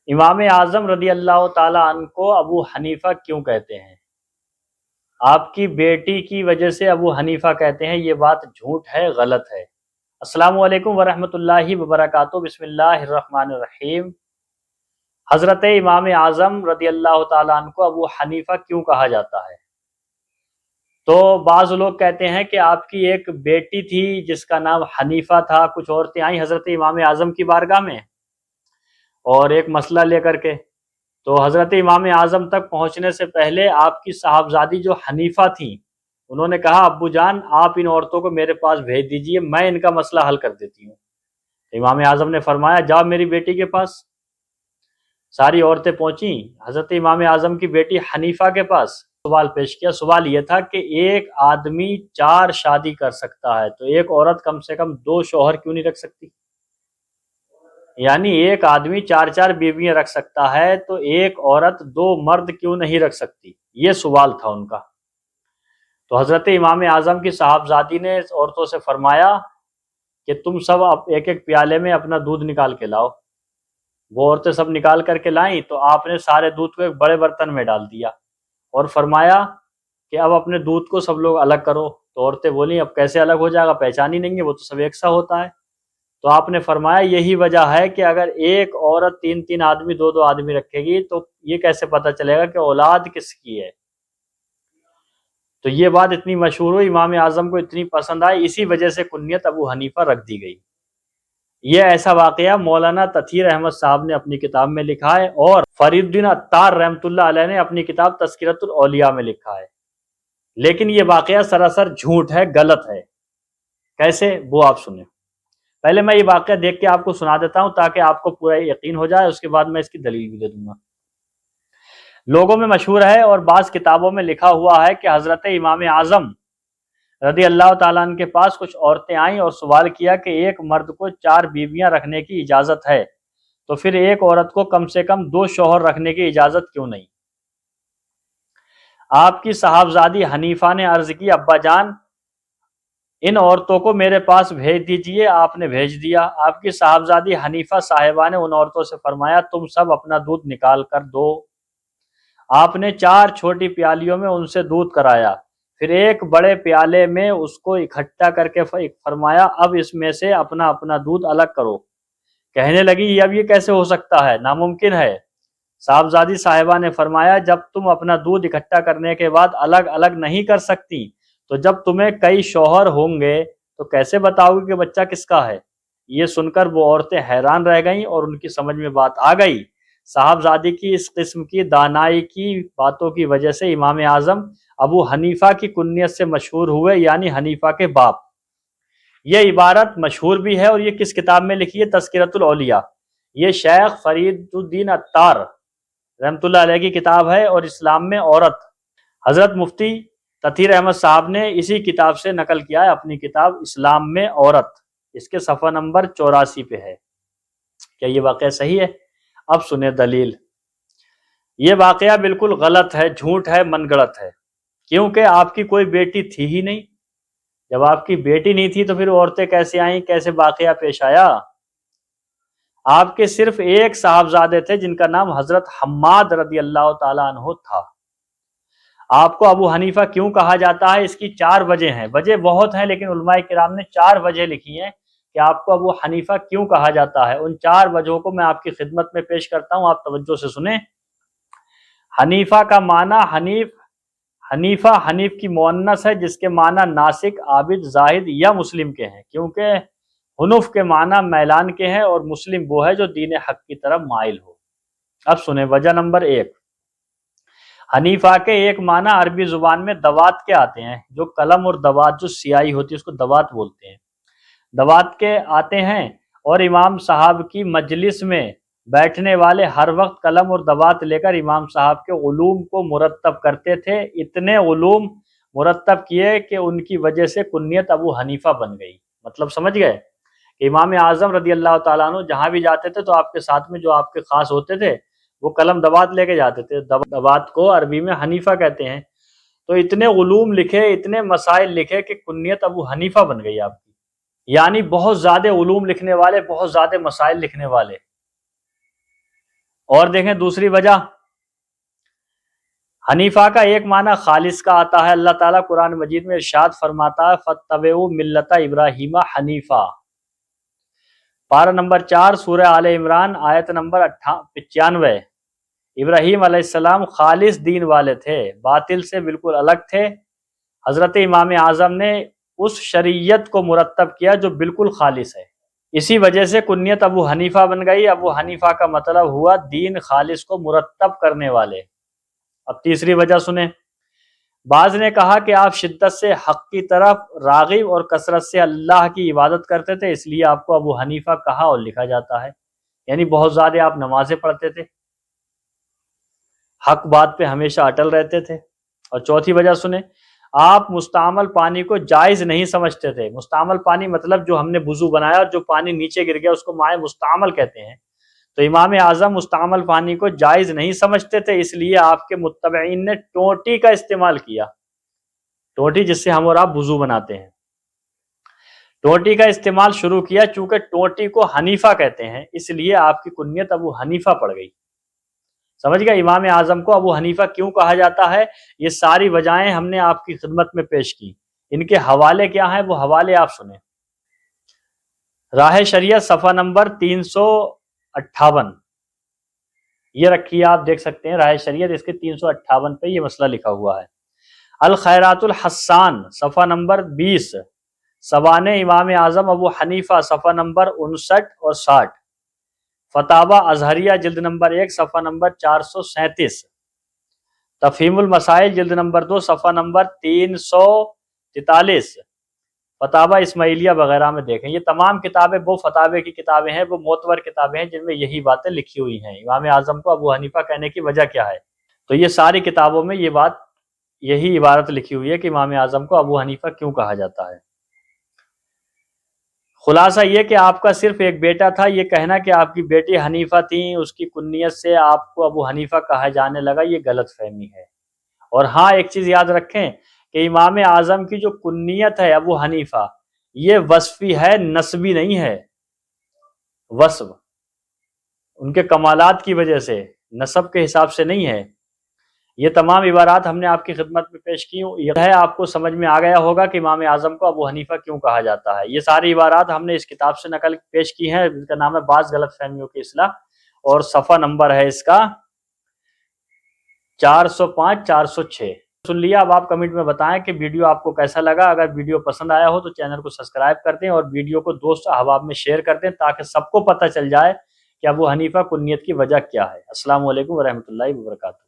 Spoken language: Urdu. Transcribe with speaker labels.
Speaker 1: امام اعظم رضی اللہ تعالیٰ عنہ کو ابو حنیفہ کیوں کہتے ہیں؟ آپ کی بیٹی کی وجہ سے ابو حنیفہ کہتے ہیں، یہ بات جھوٹ ہے، غلط ہے۔ السلام علیکم ورحمۃ اللہ وبرکاتہ۔ بسم اللہ الرحمن الرحیم۔ حضرت امام اعظم رضی اللہ تعالیٰ عنہ کو ابو حنیفہ کیوں کہا جاتا ہے؟ تو بعض لوگ کہتے ہیں کہ آپ کی ایک بیٹی تھی جس کا نام حنیفہ تھا، کچھ عورتیں آئیں حضرت امام اعظم کی بارگاہ میں اور ایک مسئلہ لے کر کے، تو حضرت امام اعظم تک پہنچنے سے پہلے آپ کی صاحبزادی جو حنیفہ تھیں، انہوں نے کہا ابو جان آپ ان عورتوں کو میرے پاس بھیج دیجئے، میں ان کا مسئلہ حل کر دیتی ہوں۔ امام اعظم نے فرمایا جاؤ میری بیٹی کے پاس۔ ساری عورتیں پہنچیں حضرت امام اعظم کی بیٹی حنیفہ کے پاس، سوال پیش کیا۔ سوال یہ تھا کہ ایک آدمی 4 شادی کر سکتا ہے تو ایک عورت کم سے کم 2 شوہر کیوں نہیں رکھ سکتی؟ یعنی ایک آدمی 4 بیویاں رکھ سکتا ہے تو ایک عورت 2 مرد کیوں نہیں رکھ سکتی؟ یہ سوال تھا ان کا۔ تو حضرت امام اعظم کی صاحبزادی نے عورتوں سے فرمایا کہ تم سب ایک ایک پیالے میں اپنا دودھ نکال کے لاؤ۔ وہ عورتیں سب نکال کر کے لائیں تو آپ نے سارے دودھ کو ایک بڑے برتن میں ڈال دیا اور فرمایا کہ اب اپنے دودھ کو سب لوگ الگ کرو۔ تو عورتیں بولیں اب کیسے الگ ہو جائے گا، پہچان ہی نہیں ہے، وہ تو سب ایک سا ہوتا ہے۔ تو آپ نے فرمایا یہی وجہ ہے کہ اگر ایک عورت 3 آدمی 2 آدمی رکھے گی تو یہ کیسے پتہ چلے گا کہ اولاد کس کی ہے؟ تو یہ بات اتنی مشہور ہوئی، امام اعظم کو اتنی پسند آئی، اسی وجہ سے کنیت ابو حنیفہ رکھ دی گئی۔ یہ ایسا واقعہ مولانا تطہیر احمد صاحب نے اپنی کتاب میں لکھا ہے اور فرید الدین عطار رحمۃ اللہ علیہ نے اپنی کتاب تذکرۃ الاولیاء میں لکھا ہے، لیکن یہ واقعہ سراسر جھوٹ ہے، غلط ہے۔ کیسے؟ وہ آپ سنیں۔ پہلے میں یہ واقعہ دیکھ کے آپ کو سنا دیتا ہوں تاکہ آپ کو پورا یقین ہو جائے، اس کے بعد میں اس کی دلیل بھی دے دوں گا۔ لوگوں میں مشہور ہے اور بعض کتابوں میں لکھا ہوا ہے کہ حضرت امام اعظم رضی اللہ تعالیٰ عنہ کے پاس کچھ عورتیں آئیں اور سوال کیا کہ ایک مرد کو 4 بیویاں رکھنے کی اجازت ہے تو پھر ایک عورت کو کم سے کم 2 شوہر رکھنے کی اجازت کیوں نہیں؟ آپ کی صاحبزادی حنیفہ نے عرض کی ابا جان ان عورتوں کو میرے پاس بھیج دیجئے۔ آپ نے بھیج دیا۔ آپ کی صاحبزادی حنیفہ صاحبہ نے ان عورتوں سے فرمایا تم سب اپنا دودھ نکال کر دو۔ آپ نے 4 چھوٹی پیالیوں میں ان سے دودھ کرایا، پھر ایک بڑے پیالے میں اس کو اکٹھا کر کے فرمایا اب اس میں سے اپنا اپنا دودھ الگ کرو۔ کہنے لگی اب یہ کیسے ہو سکتا ہے، ناممکن ہے۔ صاحبزادی صاحبہ نے فرمایا جب تم اپنا دودھ اکٹھا کرنے کے بعد الگ الگ نہیں کر سکتی تو جب تمہیں کئی شوہر ہوں گے تو کیسے بتاؤ گے کہ بچہ کس کا ہے؟ یہ سن کر وہ عورتیں حیران رہ گئیں اور ان کی سمجھ میں بات آ گئی۔ صاحبزادی کی اس قسم کی دانائی کی باتوں کی وجہ سے امام اعظم ابو حنیفہ کی کنیت سے مشہور ہوئے، یعنی حنیفہ کے باپ۔ یہ عبارت مشہور بھی ہے اور یہ کس کتاب میں لکھی ہے؟ تذکرۃ الاولیاء۔ یہ شیخ فرید الدین عطار رحمۃ اللہ علیہ کی کتاب ہے اور اسلام میں عورت، حضرت مفتی تطہیر احمد صاحب نے اسی کتاب سے نقل کیا ہے اپنی کتاب اسلام میں عورت، اس کے صفحہ نمبر 84 پہ ہے۔ کیا یہ واقعہ صحیح ہے؟ اب سنیں دلیل۔ یہ واقعہ بالکل غلط ہے، جھوٹ ہے، من گڑت ہے، کیونکہ آپ کی کوئی بیٹی تھی ہی نہیں۔ جب آپ کی بیٹی نہیں تھی تو پھر عورتیں کیسے آئیں، کیسے واقعہ پیش آیا؟ آپ کے صرف ایک صاحبزادے تھے جن کا نام حضرت حماد رضی اللہ تعالیٰ عنہ تھا۔ آپ کو ابو حنیفہ کیوں کہا جاتا ہے؟ اس کی 4 وجہ ہیں، وجہ بہت ہیں لیکن علماء کرام نے 4 وجہ لکھی ہیں کہ آپ کو ابو حنیفہ کیوں کہا جاتا ہے۔ ان 4 وجہوں کو میں آپ کی خدمت میں پیش کرتا ہوں، آپ توجہ سے سنیں۔ حنیفہ کا معنی حنیفہ حنیف کی مؤنث ہے جس کے معنی ناسک، عابد، زاہد یا مسلم کے ہیں، کیونکہ حنف کے معنی میلان کے ہیں اور مسلم وہ ہے جو دین حق کی طرف مائل ہو۔ اب سنیں وجہ نمبر 1۔ حنیفہ کے ایک معنی عربی زبان میں دوات کے آتے ہیں، جو قلم اور دوات جو سیاہی ہوتی ہے اس کو دوات بولتے ہیں، دوات کے آتے ہیں، اور امام صاحب کی مجلس میں بیٹھنے والے ہر وقت قلم اور دوات لے کر امام صاحب کے علوم کو مرتب کرتے تھے۔ اتنے علوم مرتب کیے کہ ان کی وجہ سے کنیت ابو حنیفہ بن گئی۔ مطلب سمجھ گئے کہ امام اعظم رضی اللہ تعالیٰ عنہ جہاں بھی جاتے تھے تو آپ کے ساتھ میں جو آپ کے خاص ہوتے تھے وہ قلم دوات لے کے جاتے تھے، دوات کو عربی میں حنیفہ کہتے ہیں۔ تو اتنے علوم لکھے، اتنے مسائل لکھے کہ کنیت ابو حنیفہ بن گئی آپ کی، یعنی بہت زیادہ علوم لکھنے والے، بہت زیادہ مسائل لکھنے والے۔ اور دیکھیں دوسری وجہ، حنیفہ کا ایک معنی خالص کا آتا ہے۔ اللہ تعالیٰ قرآن مجید میں ارشاد فرماتا ہے فَاتَّبِعُوا مِلَّةَ ابراہیم حنیفہ، پارہ نمبر 4 سورہ آل عمران آیت نمبر 95۔ ابراہیم علیہ السلام خالص دین والے تھے، باطل سے بالکل الگ تھے۔ حضرت امام اعظم نے اس شریعت کو مرتب کیا جو بالکل خالص ہے، اسی وجہ سے کنیت ابو حنیفہ بن گئی۔ ابو حنیفہ کا مطلب ہوا دین خالص کو مرتب کرنے والے۔ اب تیسری وجہ سنیں، بعض نے کہا کہ آپ شدت سے حق کی طرف راغب اور کثرت سے اللہ کی عبادت کرتے تھے، اس لیے آپ کو ابو حنیفہ کہا اور لکھا جاتا ہے، یعنی بہت زیادہ آپ نمازیں پڑھتے تھے، حق بات پہ ہمیشہ اٹل رہتے تھے۔ اور چوتھی وجہ سنیں، آپ مستعمل پانی کو جائز نہیں سمجھتے تھے۔ مستعمل پانی مطلب جو ہم نے وضو بنایا اور جو پانی نیچے گر گیا اس کو مائع مستعمل کہتے ہیں، تو امام اعظم مستعمل پانی کو جائز نہیں سمجھتے تھے، اس لیے آپ کے متبعین نے ٹوٹی کا استعمال کیا، ٹوٹی جس سے ہم اور آپ وضو بناتے ہیں، ٹوٹی کا استعمال شروع کیا۔ چونکہ ٹوٹی کو حنیفہ کہتے ہیں اس لیے آپ کی کنیت ابو حنیفہ پڑ گئی۔ سمجھ گئے امام اعظم کو ابو حنیفہ کیوں کہا جاتا ہے؟ یہ ساری وجہیں ہم نے آپ کی خدمت میں پیش کی، ان کے حوالے کیا ہیں وہ حوالے آپ سنیں۔ راہ شریعت صفحہ نمبر 358، یہ رکھیے، آپ دیکھ سکتے ہیں راہ شریعت، اس کے 358 پہ یہ مسئلہ لکھا ہوا ہے۔ الخیرات الحسان صفحہ نمبر 20، سوانح امام اعظم ابو حنیفہ صفحہ نمبر 59 اور 60، فتاوی ازہریہ جلد نمبر 1 صفحہ نمبر 437، تفہیم المسائل جلد نمبر 2 صفحہ نمبر 343، فتاوی اسماعیلیہ وغیرہ میں دیکھیں۔ یہ تمام کتابیں وہ فتاوی کی کتابیں ہیں، وہ معتبر کتابیں ہیں جن میں یہی باتیں لکھی ہوئی ہیں۔ امام اعظم کو ابو حنیفہ کہنے کی وجہ کیا ہے؟ تو یہ ساری کتابوں میں یہ بات، یہی عبارت لکھی ہوئی ہے کہ امام اعظم کو ابو حنیفہ کیوں کہا جاتا ہے۔ خلاصہ یہ کہ آپ کا صرف ایک بیٹا تھا، یہ کہنا کہ آپ کی بیٹی حنیفہ تھیں، اس کی کنیت سے آپ کو ابو حنیفہ کہا جانے لگا، یہ غلط فہمی ہے۔ اور ہاں ایک چیز یاد رکھیں کہ امام اعظم کی جو کنیت ہے ابو حنیفہ، یہ وصفی ہے، نسبی نہیں ہے۔ وصف ان کے کمالات کی وجہ سے، نسب کے حساب سے نہیں ہے۔ یہ تمام عبارات ہم نے آپ کی خدمت میں پیش کی ہوں، یہ ہے آپ کو سمجھ میں آ گیا ہوگا کہ امام اعظم کو ابو حنیفہ کیوں کہا جاتا ہے۔ یہ ساری عبارات ہم نے اس کتاب سے نقل پیش کی ہیں، جس کا نام ہے بعض غلط فہمیوں کی اصلاح، اور صفحہ نمبر ہے اس کا 405 406۔ سن لیا، اب آپ کمنٹ میں بتائیں کہ ویڈیو آپ کو کیسا لگا۔ اگر ویڈیو پسند آیا ہو تو چینل کو سبسکرائب کر دیں اور ویڈیو کو دوست احباب میں شیئر کر دیں تاکہ سب کو پتہ چل جائے کہ ابو حنیفہ کنیت کی وجہ کیا ہے۔ السلام علیکم ورحمۃ اللہ وبرکاتہ۔